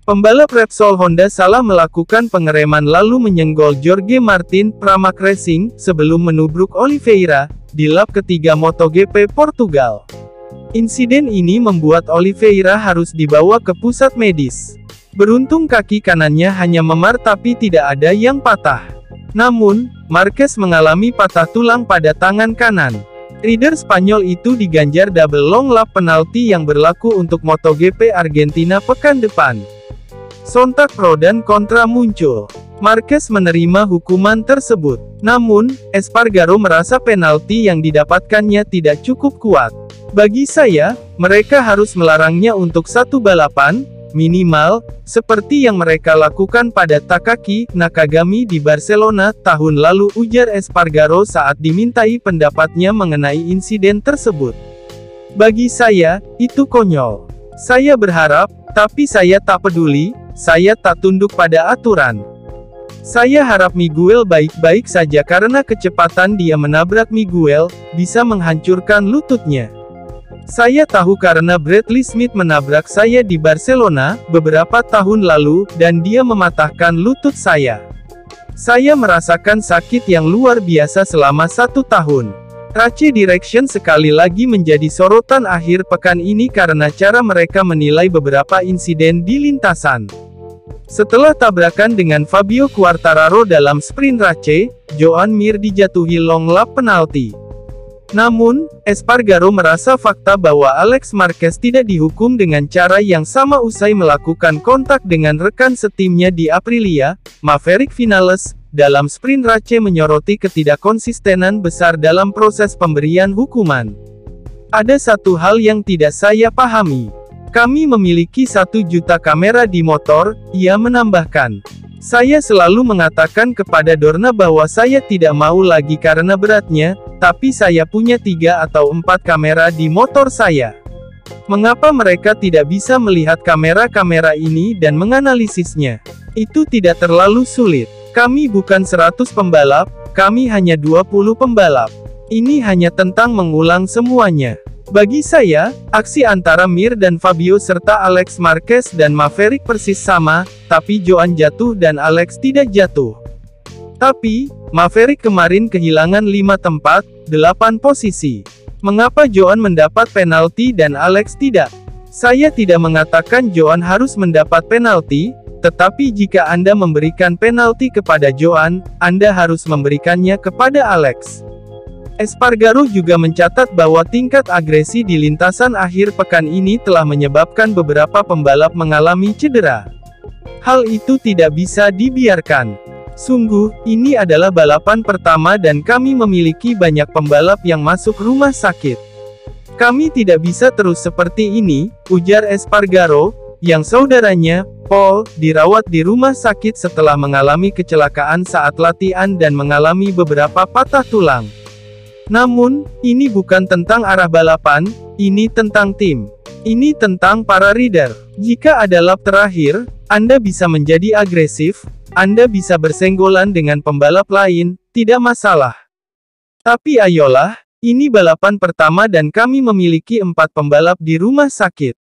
Pembalap Repsol Honda salah melakukan pengereman lalu menyenggol Jorge Martin Pramac Racing, sebelum menubruk Oliveira, di lap ketiga MotoGP Portugal. Insiden ini membuat Oliveira harus dibawa ke pusat medis. Beruntung kaki kanannya hanya memar tapi tidak ada yang patah. Namun, Marquez mengalami patah tulang pada tangan kanan. Rider Spanyol itu diganjar double long lap penalti yang berlaku untuk MotoGP Argentina pekan depan. Sontak pro dan kontra muncul. Marquez menerima hukuman tersebut. Namun, Espargaro merasa penalti yang didapatkannya tidak cukup kuat. Bagi saya, mereka harus melarangnya untuk satu balapan, minimal, seperti yang mereka lakukan pada Takaki Nakagami di Barcelona tahun lalu, ujar Espargaro saat dimintai pendapatnya mengenai insiden tersebut. Bagi saya, itu konyol. Saya berharap, tapi saya tak peduli, saya tak tunduk pada aturan. Saya harap Miguel baik-baik saja karena kecepatan dia menabrak Miguel, bisa menghancurkan lututnya. Saya tahu karena Bradley Smith menabrak saya di Barcelona, beberapa tahun lalu, dan dia mematahkan lutut saya. Saya merasakan sakit yang luar biasa selama 1 tahun. Race Direction sekali lagi menjadi sorotan akhir pekan ini karena cara mereka menilai beberapa insiden di lintasan. Setelah tabrakan dengan Fabio Quartararo dalam sprint race, Joan Mir dijatuhi long lap penalti. Namun, Espargaro merasa fakta bahwa Alex Marquez tidak dihukum dengan cara yang sama usai melakukan kontak dengan rekan setimnya di Aprilia, Maverick Vinales, dalam sprint race menyoroti ketidakkonsistenan besar dalam proses pemberian hukuman. Ada satu hal yang tidak saya pahami. Kami memiliki 1 juta kamera di motor, ia menambahkan. Saya selalu mengatakan kepada Dorna bahwa saya tidak mau lagi karena beratnya, tapi saya punya 3 atau 4 kamera di motor saya. Mengapa mereka tidak bisa melihat kamera-kamera ini dan menganalisisnya? Itu tidak terlalu sulit. Kami bukan 100 pembalap, kami hanya 20 pembalap. Ini hanya tentang mengulang semuanya. Bagi saya, aksi antara Mir dan Fabio serta Alex Marquez dan Maverick persis sama, tapi Joan jatuh dan Alex tidak jatuh. Tapi, Maverick kemarin kehilangan 5 tempat, 8 posisi. Mengapa Joan mendapat penalti dan Alex tidak? Saya tidak mengatakan Joan harus mendapat penalti, tetapi jika Anda memberikan penalti kepada Joan, Anda harus memberikannya kepada Alex. Espargaro juga mencatat bahwa tingkat agresi di lintasan akhir pekan ini telah menyebabkan beberapa pembalap mengalami cedera. Hal itu tidak bisa dibiarkan. Sungguh, ini adalah balapan pertama dan kami memiliki banyak pembalap yang masuk rumah sakit. Kami tidak bisa terus seperti ini, ujar Espargaro, yang saudaranya, Paul, dirawat di rumah sakit setelah mengalami kecelakaan saat latihan dan mengalami beberapa patah tulang. Namun, ini bukan tentang arah balapan, ini tentang tim. Ini tentang para rider. Jika ada lap terakhir, Anda bisa menjadi agresif, Anda bisa bersenggolan dengan pembalap lain, tidak masalah. Tapi ayolah, ini balapan pertama dan kami memiliki 4 pembalap di rumah sakit.